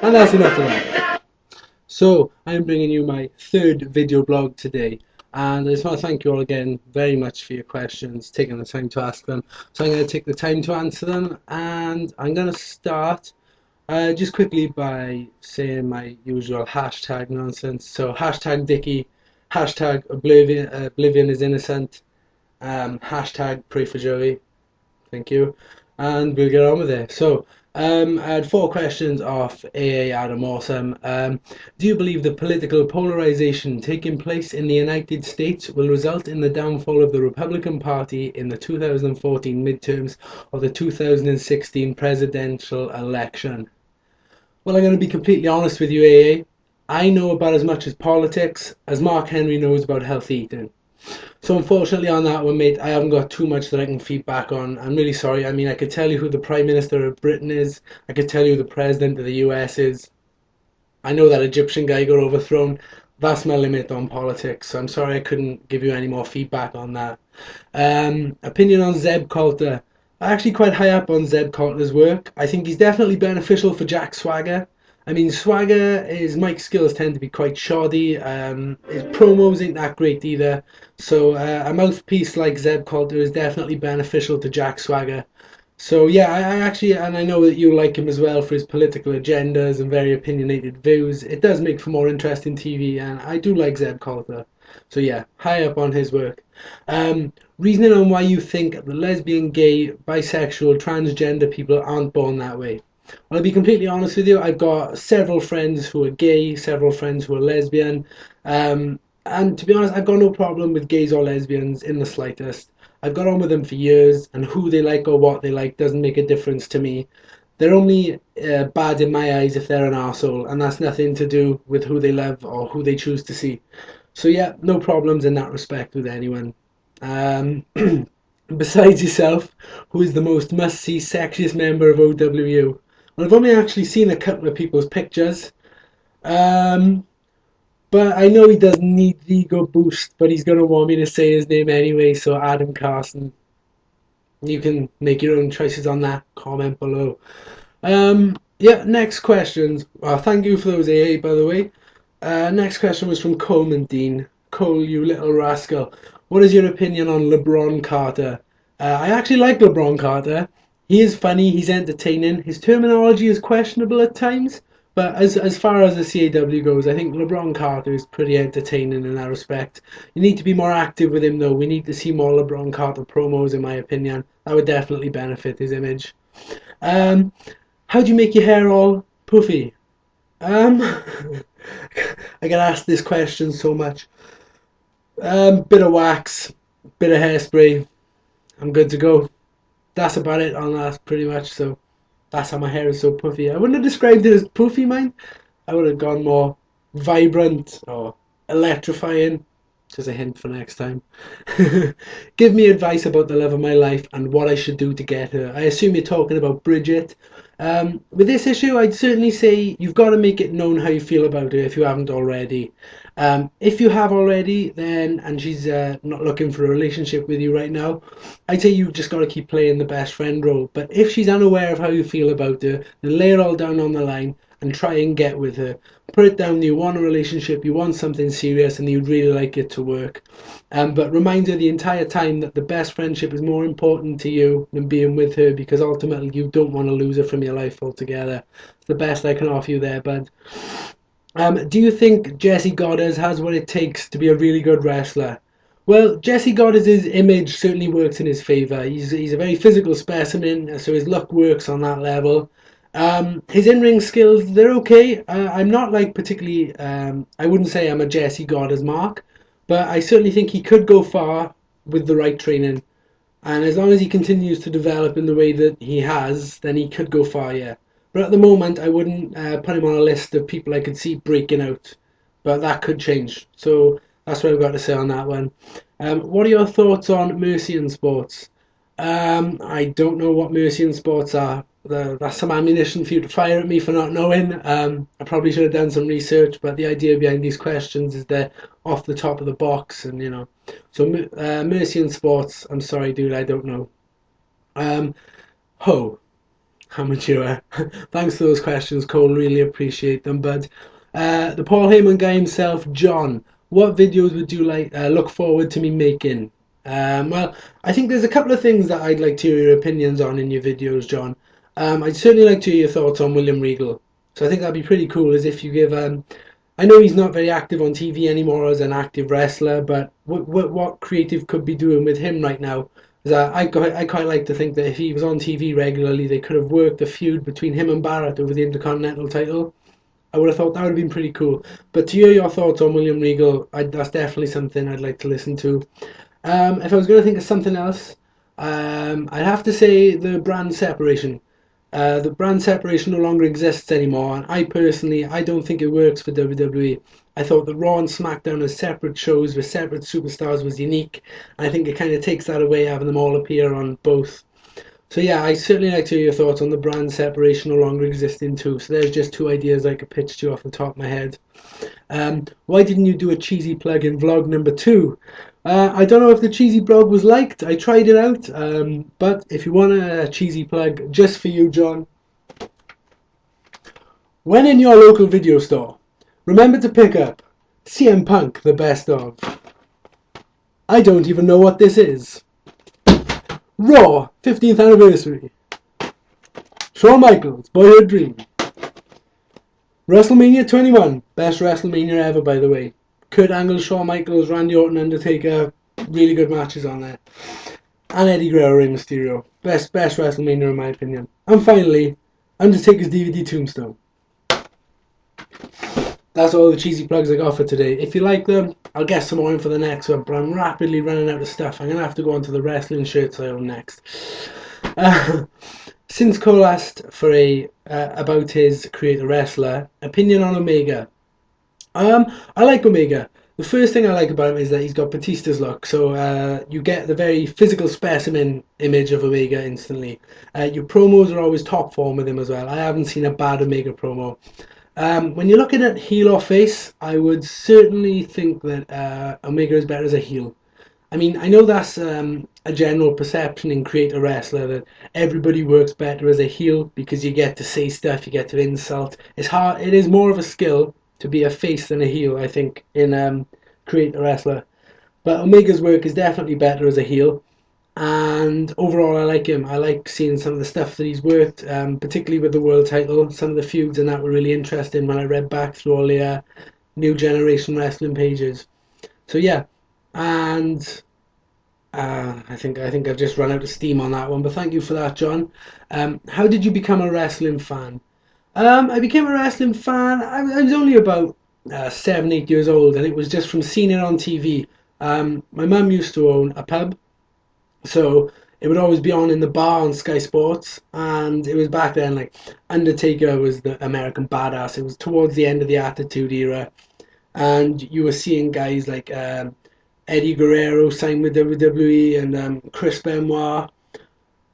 And that's enough of that. So I'm bringing you my third video blog today, and I just want to thank you all again very much for your questions, taking the time to ask them. So I'm going to take the time to answer them, and I'm going to start just quickly by saying my usual hashtag nonsense. So hashtag Dicky, hashtag Oblivion is innocent, hashtag pray for Joey. Thank you. And we'll get on with it. So, I had 4 questions off AA Adam Awesome. Do you believe the political polarization taking place in the United States will result in the downfall of the Republican Party in the 2014 midterms or the 2016 presidential election? Well, I'm going to be completely honest with you, AA. I know about as much as politics as Mark Henry knows about healthy eating. So unfortunately on that one, mate, I haven't got too much that I can feed back on. I'm really sorry. I mean, I could tell you who the Prime Minister of Britain is. I could tell you who the President of the US is. I know that Egyptian guy got overthrown. That's my limit on politics. So I'm sorry I couldn't give you any more feedback on that. Opinion on Zeb Coulter. I'm actually quite high up on Zeb Coulter's work. I think he's definitely beneficial for Jack Swagger. I mean, Swagger, his mic skills tend to be quite shoddy. His promos ain't that great either. So a mouthpiece like Zeb Coulter is definitely beneficial to Jack Swagger. So yeah, I actually, and I know that you like him as well for his political agendas and very opinionated views. It does make for more interesting TV, and I do like Zeb Coulter. So yeah, high up on his work. Reasoning on why you think the lesbian, gay, bisexual, transgender people aren't born that way. Well, I'll be completely honest with you, I've got several friends who are gay, several friends who are lesbian, and to be honest, I've got no problem with gays or lesbians in the slightest. I've got on with them for years, and who they like or what they like doesn't make a difference to me. They're only bad in my eyes if they're an arsehole, and that's nothing to do with who they love or who they choose to see. So yeah, no problems in that respect with anyone. Besides yourself, who is the most must-see sexiest member of OWU? Well, I've only actually seen a couple of people's pictures, but I know he doesn't need the ego boost, but he's going to want me to say his name anyway, so Adam Carson. You can make your own choices on that, comment below. Yeah, next questions. Well, thank you for those, AA, by the way. Next question was from Coleman Dean. Cole, you little rascal. What is your opinion on LeBron Carter? I actually like LeBron Carter. He is funny, he's entertaining. His terminology is questionable at times, but as far as the CAW goes, I think LeBron Carter is pretty entertaining in that respect. You need to be more active with him though. We need to see more LeBron Carter promos, in my opinion. That would definitely benefit his image. How do you make your hair all puffy? I get asked this question so much. Bit of wax, bit of hairspray, I'm good to go. That's about it on that, pretty much. So that's how my hair is so puffy. I wouldn't have described it as puffy, mine. I would have gone more vibrant or electrifying. Just a hint for next time. Give me advice about the love of my life and what I should do to get her. I assume you're talking about Bridget. With this issue, I'd certainly say you've got to make it known how you feel about her if you haven't already. If you have already, then, and she's not looking for a relationship with you right now, I'd say you've just got to keep playing the best friend role. But if she's unaware of how you feel about her, then lay it all down on the line and try and get with her. Put it down that you want a relationship, you want something serious, and you'd really like it to work. But remind her the entire time that the best friendship is more important to you than being with her, because ultimately you don't want to lose her from your life altogether. It's the best I can offer you there, bud. Do you think Jesse Goddard has what it takes to be a really good wrestler? Well, Jesse Goddard's image certainly works in his favour. He's a very physical specimen, so his look works on that level. His in-ring skills, they're okay. I'm not like particularly, I wouldn't say I'm a Jesse Goddard's mark, but I certainly think he could go far with the right training. And as long as he continues to develop in the way that he has, then he could go far, yeah. But at the moment, I wouldn't put him on a list of people I could see breaking out. But that could change. So that's what I've got to say on that one. What are your thoughts on Mercian sports? I don't know what Mercian sports are. That's some ammunition for you to fire at me for not knowing. I probably should have done some research, but the idea behind these questions is they're off the top of the box, and you know. So Mercian sports. I'm sorry, dude, I don't know. Um, Ho, how mature. Thanks for those questions, Cole. Really appreciate them, bud. The Paul Heyman guy himself, John. What videos would you like look forward to me making? Well, I think there's a couple of things that I'd like to hear your opinions on in your videos, John. I'd certainly like to hear your thoughts on William Regal. So I think that'd be pretty cool, as if you give. I know he's not very active on TV anymore as an active wrestler, but what creative could be doing with him right now? I quite like to think that if he was on TV regularly, they could have worked a feud between him and Barrett over the Intercontinental title. I would have thought that would have been pretty cool. But to hear your thoughts on William Regal, that's definitely something I'd like to listen to. If I was going to think of something else, I'd have to say the brand separation. The brand separation no longer exists anymore, and I don't think it works for WWE. I thought the Raw and SmackDown as separate shows with separate superstars was unique, and I think it kind of takes that away, having them all appear on both. So yeah, I certainly like to hear your thoughts on the brand separation no longer existing too. So there's just two ideas I could pitch to you off the top of my head. Why didn't you do a cheesy plug in vlog number 2? I don't know if the cheesy blog was liked. I tried it out, but if you want a cheesy plug just for you, John, when in your local video store, remember to pick up CM Punk, the best of. I don't even know what this is. Raw, 15th anniversary. Shawn Michaels, Boyhood Dream. WrestleMania 21, best WrestleMania ever, by the way. Kurt Angle, Shawn Michaels, Randy Orton, Undertaker, really good matches on there. And Eddie Guerrero, Rey Mysterio, best WrestleMania in my opinion. And finally, Undertaker's DVD Tombstone. That's all the cheesy plugs I got for today. If you like them, I'll get some more in for the next one, but I'm rapidly running out of stuff. I'm going to have to go on to the wrestling shirts I own next. Since Cole asked for about his Create a Wrestler, opinion on Omega. I like Omega. The first thing I like about him is that he's got Batista's look, so you get the very physical specimen image of Omega instantly. Your promos are always top form with him as well. I haven't seen a bad Omega promo. When you're looking at heel or face, I would certainly think that Omega is better as a heel. I mean, I know that's a general perception in Create a Wrestler that everybody works better as a heel because you get to say stuff, you get to insult. It's hard. It is more of a skill to be a face than a heel, I think, in Create a Wrestler. But Omega's work is definitely better as a heel. And overall, I like him. I like seeing some of the stuff that he's worked, particularly with the world title. Some of the feuds and that were really interesting when I read back through all the New Generation Wrestling pages. So yeah, and I think I've just run out of steam on that one. But thank you for that, John. How did you become a wrestling fan? I became a wrestling fan. I was only about 7, 8 years old, and it was just from seeing it on TV. My mum used to own a pub. So it would always be on in the bar on Sky Sports, and it was back then like Undertaker was the American Badass. It was towards the end of the Attitude Era, and you were seeing guys like Eddie Guerrero signed with WWE and Chris Benoit.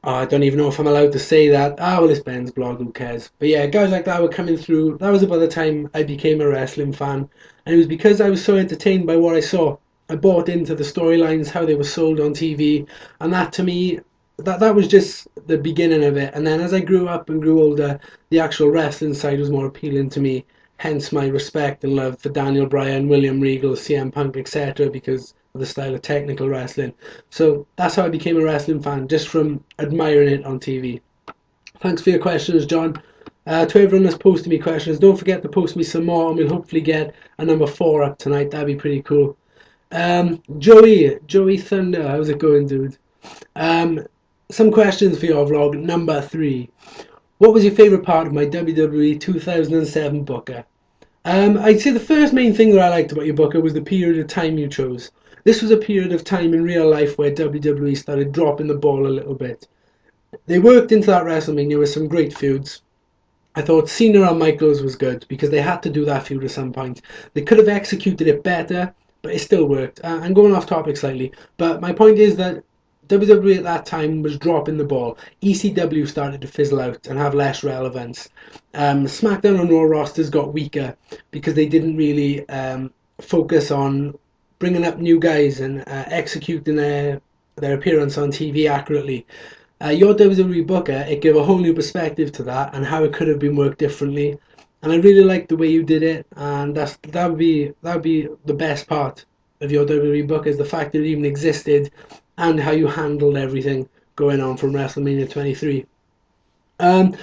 Oh, I don't even know if I'm allowed to say that. Well, it's Ben's blog, who cares? But yeah, guys like that were coming through. That was about the time I became a wrestling fan, and it was because I was so entertained by what I saw. I bought into the storylines, how they were sold on TV, and that to me, that was just the beginning of it. And then as I grew up and grew older, the actual wrestling side was more appealing to me. Hence my respect and love for Daniel Bryan, William Regal, CM Punk, etc. because of the style of technical wrestling. So that's how I became a wrestling fan, just from admiring it on TV. Thanks for your questions, John. To everyone that's posted me questions, don't forget to post me some more, and we'll hopefully get a number 4 up tonight. That'd be pretty cool. Joey Thunder, how's it going, dude? Some questions for your vlog number 3. What was your favourite part of my WWE 2007 booker? I'd say the first main thing that I liked about your booker was the period of time you chose. This was a period of time in real life where WWE started dropping the ball a little bit. They worked into that WrestleMania with some great feuds. I thought Cena and Michaels was good because they had to do that feud at some point. They could have executed it better, but it still worked. I'm going off topic slightly, but my point is that WWE at that time was dropping the ball. ECW started to fizzle out and have less relevance. SmackDown and Raw rosters got weaker because they didn't really focus on bringing up new guys and executing their appearance on TV accurately. Your WWE booker, it gave a whole new perspective to that and how it could have been worked differently. And I really liked the way you did it, and that would be the best part of your WWE book is the fact that it even existed and how you handled everything going on from WrestleMania 23. Um,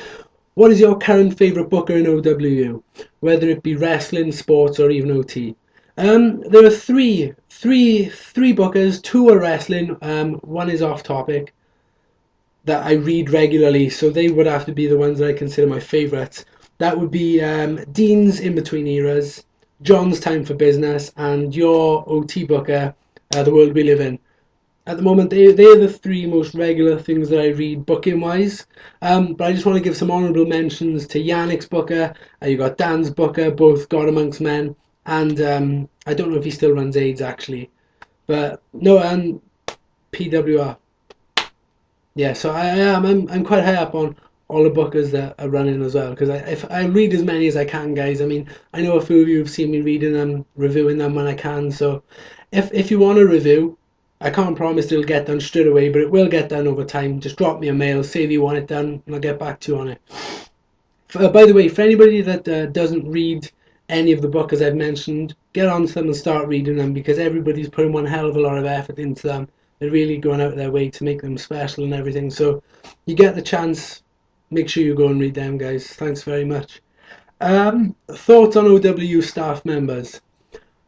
what is your current favourite booker in OWU, whether it be wrestling, sports, or even OT? There are three bookers. Two are wrestling. One is off topic that I read regularly, so they would have to be the ones that I consider my favourites. That would be Dean's In Between Eras, John's Time for Business, and your OT booker, The World We Live In. At the moment, they're the three most regular things that I read booking-wise. But I just want to give some honourable mentions to Yannick's booker, you got Dan's booker, both God Amongst Men, and I don't know if he still runs AIDS actually. But no, and PWR. Yeah, so I'm quite high up on all the bookers that are running as well because if I read as many as I can, guys. I mean, I know a few of you have seen me reading them, reviewing them when I can. So if you want a review, I can't promise it'll get done straight away, but it will get done over time. Just drop me a mail, say if you want it done, and I'll get back to you on it. By the way, for anybody that doesn't read any of the bookers I've mentioned, get onto them and start reading them because everybody's putting one hell of a lot of effort into them. They're really going out of their way to make them special and everything. So you get the chance, make sure you go and read them, guys. Thanks very much. Thoughts on OWU staff members?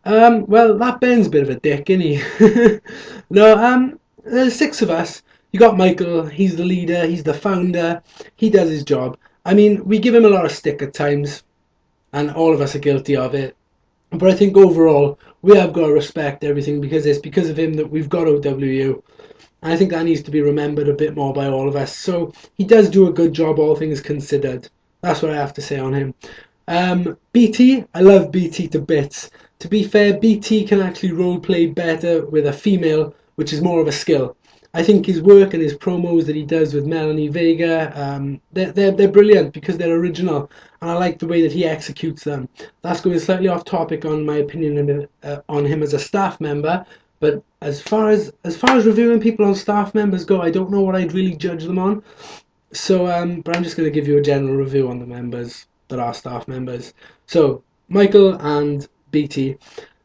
Well, that Ben's a bit of a dick, isn't he? No, there's six of us. You got Michael, he's the leader, he's the founder, he does his job. I mean, we give him a lot of stick at times, and all of us are guilty of it. But I think overall, we have got to respect everything because it's because of him that we've got OWU. And I think that needs to be remembered a bit more by all of us. So he does do a good job, all things considered. That's what I have to say on him. BT, I love BT to bits. To be fair, BT can actually roleplay better with a female, which is more of a skill. I think his work and his promos that he does with Melanie Vega, they're brilliant because they're original, and I like the way that he executes them. That's going slightly off topic on my opinion on him as a staff member, but as far as reviewing people on staff members go, I don't know what I'd really judge them on. So, but I'm just going to give you a general review on the members that are staff members. So, Michael and BT.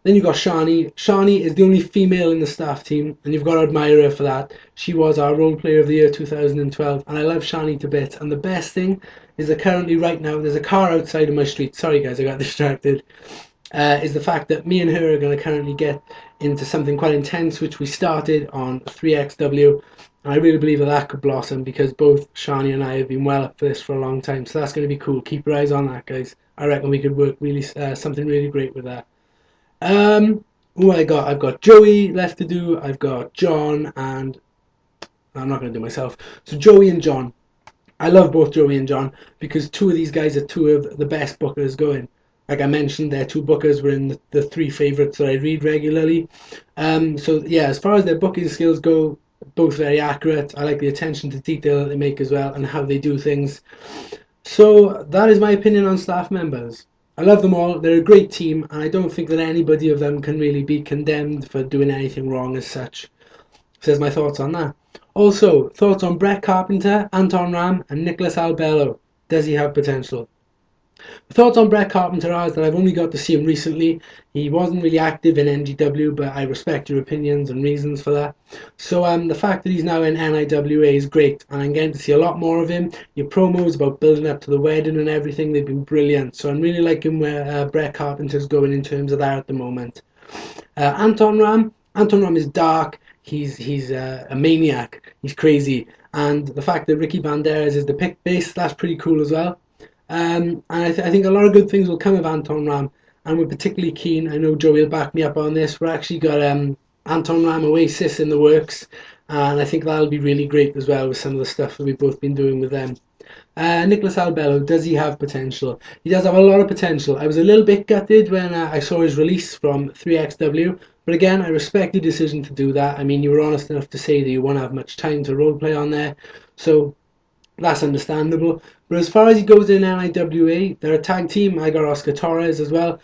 Then you've got Shani. Shani is the only female in the staff team, and you've got to admire her for that. She was our role player of the year 2012, and I love Shani to bits. And the best thing is that currently, right now, there's a car outside of my street. Sorry, guys, I got distracted. Is the fact that me and her are going to currently get into something quite intense, which we started on 3XW. And I really believe that that could blossom because both Shani and I have been well up for this for a long time. So that's going to be cool. Keep your eyes on that, guys. I reckon we could work really something really great with that. Who I got? I've got Joey left to do. I've got John, and I'm not going to do myself. So Joey and John. I love both Joey and John because two of these guys are two of the best bookers going. Like I mentioned, their two bookers were in the three favourites that I read regularly. So yeah, as far as their booking skills go, both very accurate. I like the attention to detail that they make as well and how they do things. So that is my opinion on staff members. I love them all. They're a great team, and I don't think that anybody of them can really be condemned for doing anything wrong as such. Says my thoughts on that. Also, thoughts on Brett Carpenter, Anton Ram, and Nicholas Albello. Does he have potential? The thoughts on Brett Carpenter are that I've only got to see him recently. He wasn't really active in NGW, but I respect your opinions and reasons for that. So the fact that he's now in NIWA is great, and I'm getting to see a lot more of him. Your promos about building up to the wedding and everything, they've been brilliant. So I'm really liking where Brett Carpenter's going in terms of that at the moment. Anton Ram is dark. He's a maniac. He's crazy, and the fact that Ricky Banderas is the pick base, that's pretty cool as well. And I think a lot of good things will come of Anton Ram, and we're particularly keen. I know Joey will back me up on this. We're actually got Anton Ram Oasis in the works, and I think that'll be really great as well with some of the stuff that we've both been doing with them. Nicholas Albello, does he have potential? He does have a lot of potential. I was a little bit gutted when I saw his release from 3XW, but again, I respect the decision to do that. I mean, you were honest enough to say that you won't have much time to roleplay on there, so that's understandable. But as far as he goes in NIWA, they're a tag team. I got Oscar Torres as well,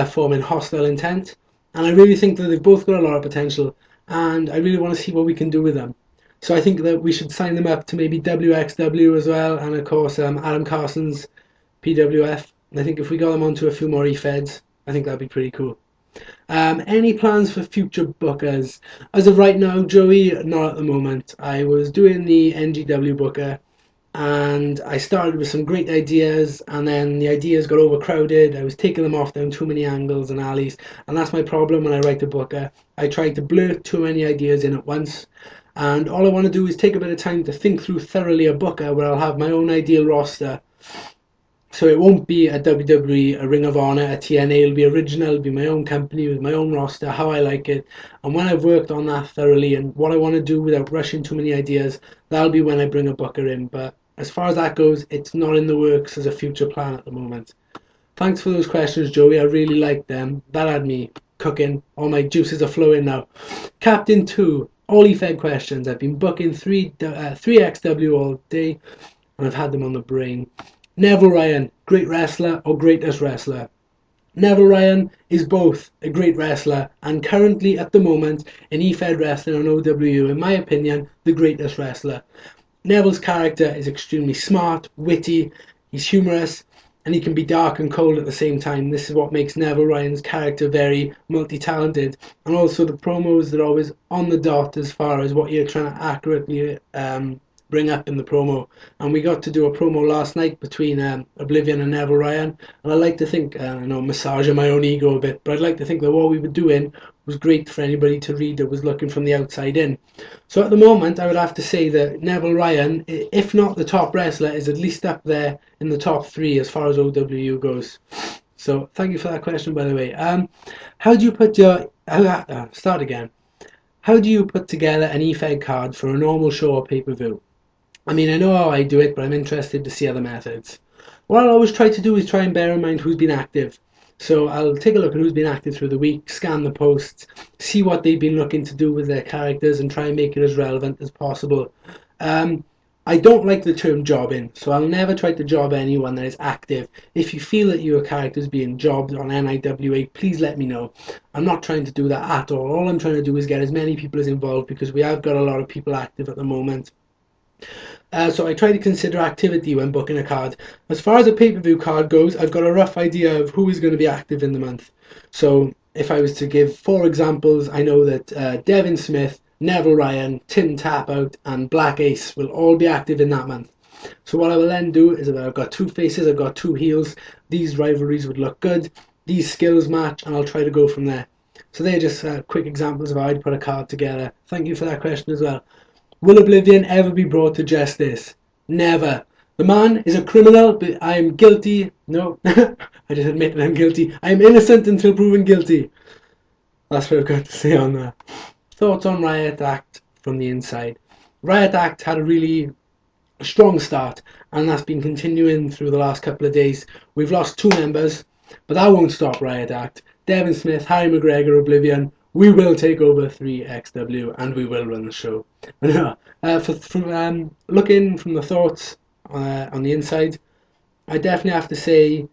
forming Hostile Intent, and I really think that they've both got a lot of potential, and I really want to see what we can do with them. So I think that we should sign them up to maybe WXW as well, and of course Adam Carson's PWF. And I think if we got them onto a few more E-Feds, I think that'd be pretty cool. Any plans for future bookers? As of right now, Joey, not at the moment. I was doing the NGW booker, and I started with some great ideas, and then the ideas got overcrowded. I was taking them off down too many angles and alleys, and that's my problem when I write a booker. I try to blurt too many ideas in at once, and all I want to do is take a bit of time to think through thoroughly a booker where I'll have my own ideal roster. So it won't be a WWE, a Ring of Honor, a TNA. It'll be original. It'll be my own company with my own roster, how I like it. And when I've worked on that thoroughly and what I want to do without rushing too many ideas, that'll be when I bring a booker in. But as far as that goes, it's not in the works as a future plan at the moment. Thanks for those questions, Joey. I really liked them. That had me cooking. All my juices are flowing now. Captain 2, all E-Fed questions. I've been booking 3XW all day, and I've had them on the brain. Neville Ryan, great wrestler or greatest wrestler? Neville Ryan is both a great wrestler and currently at the moment in E-Fed Wrestling on OWU, in my opinion, the greatest wrestler. Neville's character is extremely smart, witty, he's humorous, and he can be dark and cold at the same time. This is what makes Neville Ryan's character very multi-talented, and also the promos are always on the dot as far as what you're trying to accurately bring up in the promo. And we got to do a promo last night between Oblivion and Neville Ryan, and I like to think, I know, massaging my own ego a bit, but I'd like to think that what we were doing was great for anybody to read that was looking from the outside in. So at the moment, I would have to say that Neville Ryan, if not the top wrestler, is at least up there in the top 3 as far as OWU goes. So thank you for that question, by the way. How do you put your start again? How do you put together an E-Fed card for a normal show or pay-per-view? I mean, I know how I do it, but I'm interested to see other methods. What I'll always try to do is try and bear in mind who's been active. So I'll take a look at who's been active through the week, scan the posts, see what they've been looking to do with their characters and try and make it as relevant as possible. I don't like the term jobbing, so I'll never try to job anyone that is active. If you feel that your character is being jobbed on NIWA, please let me know. I'm not trying to do that at all. All I'm trying to do is get as many people as involved because we have got a lot of people active at the moment. So I try to consider activity when booking a card. As far as a pay-per-view card goes, I've got a rough idea of who is going to be active in the month. So if I was to give 4 examples, I know that Devin Smith, Neville Ryan, Tim Tapout and Black Ace will all be active in that month. So what I will then do is, I've got 2 faces, I've got 2 heels, these rivalries would look good, these skills match, and I'll try to go from there. So they're just quick examples of how I'd put a card together. Thank you for that question as well. Will Oblivion ever be brought to justice? Never. The man is a criminal, but I am guilty. No, I just admit that I'm guilty. I am innocent until proven guilty. That's what I've got to say on that. Thoughts on Riot Act from the inside? Riot Act had a really strong start, and that's been continuing through the last couple of days. We've lost 2 members, but that won't stop Riot Act. Devin Smith, Harry McGregor, Oblivion. We will take over 3XW and we will run the show. Looking from the thoughts on the inside, I definitely have to say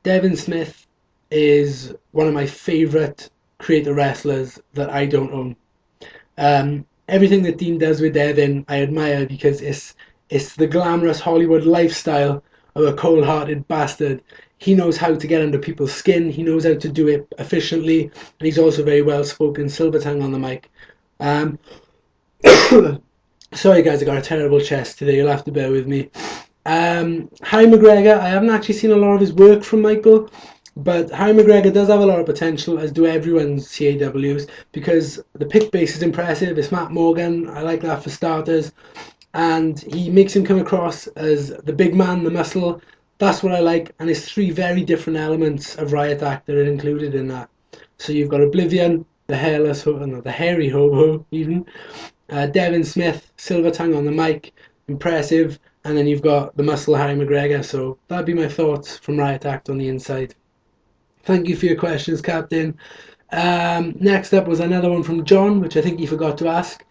Devin Smith is one of my favourite creator wrestlers that I don't own. Everything that Dean does with Devin I admire because it's the glamorous Hollywood lifestyle of a cold-hearted bastard. He knows how to get under people's skin, he knows how to do it efficiently, and he's also very well spoken, silver tongue on the mic. Sorry guys, I got a terrible chest today, you'll have to bear with me. Harry McGregor, I haven't actually seen a lot of his work from Michael, but Harry McGregor does have a lot of potential, as do everyone's CAWs, because the pick base is impressive. It's Matt Morgan, I like that for starters, and he makes him come across as the big man, the muscle. That's what I like, and it's 3 very different elements of Riot Act that are included in that. So you've got Oblivion, the hairless, no, the hairy hobo even. Devin Smith, silver tongue on the mic, impressive. And then you've got the muscle Harry McGregor. So that'd be my thoughts from Riot Act on the inside. Thank you for your questions, Captain. Next up was another one from John, which I think he forgot to ask.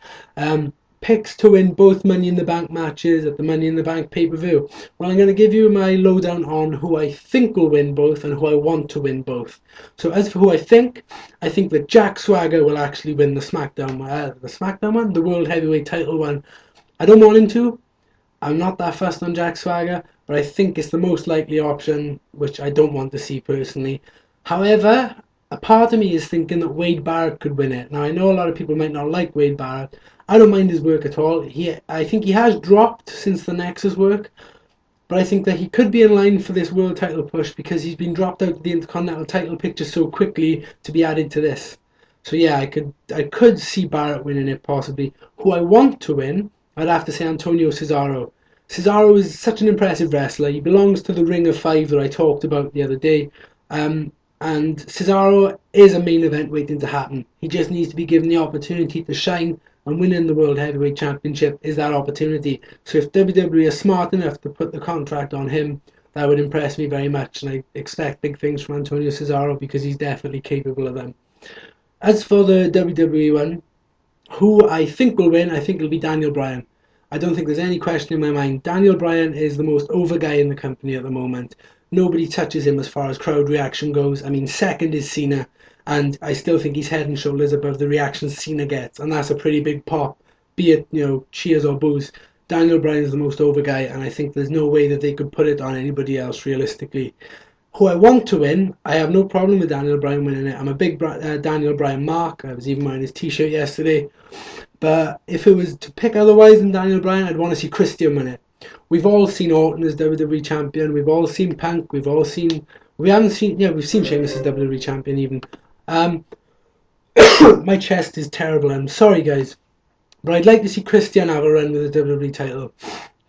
Picks to win both Money in the Bank matches at the Money in the Bank pay-per-view. Well, I'm going to give you my lowdown on who I think will win both and who I want to win both. So as for who I think that Jack Swagger will actually win the SmackDown one, the World Heavyweight title one. I don't want him to. I'm not that fussed on Jack Swagger, but I think it's the most likely option, which I don't want to see personally. However, a part of me is thinking that Wade Barrett could win it. Now, I know a lot of people might not like Wade Barrett. I don't mind his work at all. I think he has dropped since the Nexus work, but I think that he could be in line for this world title push because he's been dropped out of the Intercontinental title picture so quickly to be added to this. So yeah, I could see Barrett winning it possibly. Who I want to win, I'd have to say Antonio Cesaro. Cesaro is such an impressive wrestler. He belongs to the Ring of Five that I talked about the other day. And Cesaro is a main event waiting to happen. He just needs to be given the opportunity to shine, and winning the World Heavyweight Championship is that opportunity. So if WWE are smart enough to put the contract on him, that would impress me very much, and I expect big things from Antonio Cesaro because he's definitely capable of them. As for the WWE one, who I think will win, I think it'll be Daniel Bryan. I don't think there's any question in my mind. Daniel Bryan is the most over guy in the company at the moment. Nobody touches him as far as crowd reaction goes. I mean, second is Cena, and I still think he's head and shoulders above the reactions Cena gets, and that's a pretty big pop, be it, cheers or boos. Daniel Bryan is the most over guy, and I think there's no way that they could put it on anybody else realistically. Who I want to win, I have no problem with Daniel Bryan winning it. I'm a big Daniel Bryan mark. I was even wearing his t-shirt yesterday. But if it was to pick otherwise than Daniel Bryan, I'd want to see Christian win it. We've all seen Orton as WWE champion. We've all seen Punk. We've seen Sheamus as WWE champion even. My chest is terrible. I'm sorry, guys. But I'd like to see Christian have a run with the WWE title.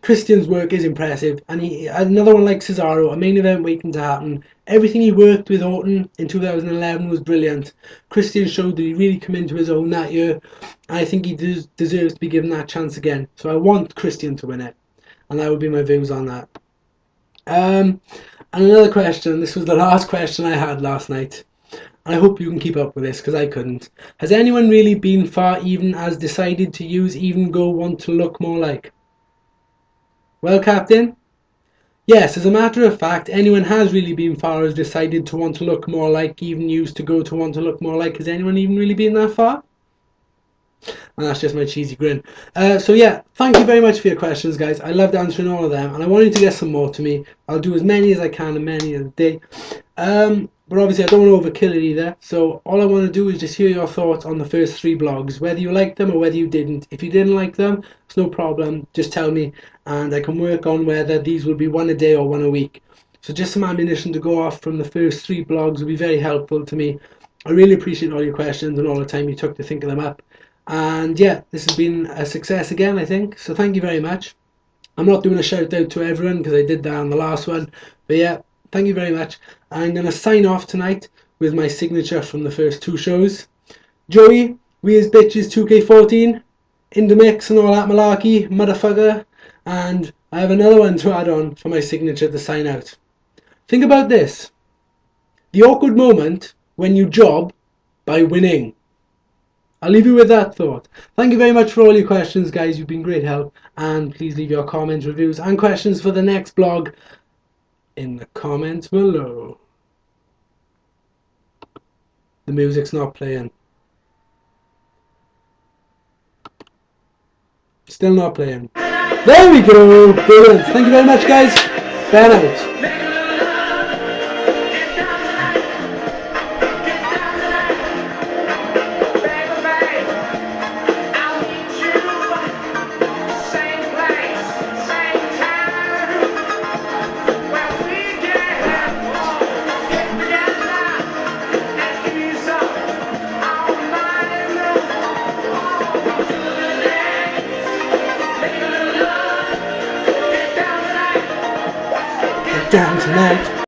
Christian's work is impressive, and another one like Cesaro, a main event waiting to happen. Everything he worked with Orton in 2011 was brilliant. Christian showed that he really come into his own that year, and I think he deserves to be given that chance again. So I want Christian to win it, and that would be my views on that. And another question, this was the last question I had last night. I hope you can keep up with this, because I couldn't. Has anyone really been far even as decided to use even go want to look more like? Well, Captain? Yes, as a matter of fact, anyone has really been far as decided to want to look more like, even used to go to want to look more like. Has anyone even really been that far? And that's just my cheesy grin. So yeah, thank you very much for your questions, guys. I loved answering all of them, and I wanted to get some more to me. I'll do as many as I can and many a day. But obviously I don't want to overkill it either, so all I want to do is just hear your thoughts on the first 3 blogs, whether you liked them or whether you didn't. If you didn't like them, it's no problem, just tell me, and I can work on whether these will be one a day or one a week. So just some ammunition to go off from the first 3 blogs will be very helpful to me. I really appreciate all your questions and all the time you took to think of them up. And yeah, this has been a success again, I think, so thank you very much. I'm not doing a shout out to everyone because I did that on the last one, but yeah, thank you very much. I'm going to sign off tonight with my signature from the first 2 shows. Joey, we as bitches 2K14, in the mix and all that malarkey, motherfucker. And I have another one to add on for my signature to sign out. Think about this. The awkward moment when you job by winning. I'll leave you with that thought. Thank you very much for all your questions, guys. You've been great help. And please leave your comments, reviews, and questions for the next blog in the comments below. The music's not playing. Still not playing. There we go. Brilliant. Thank you very much, guys. Ben out. Down tonight.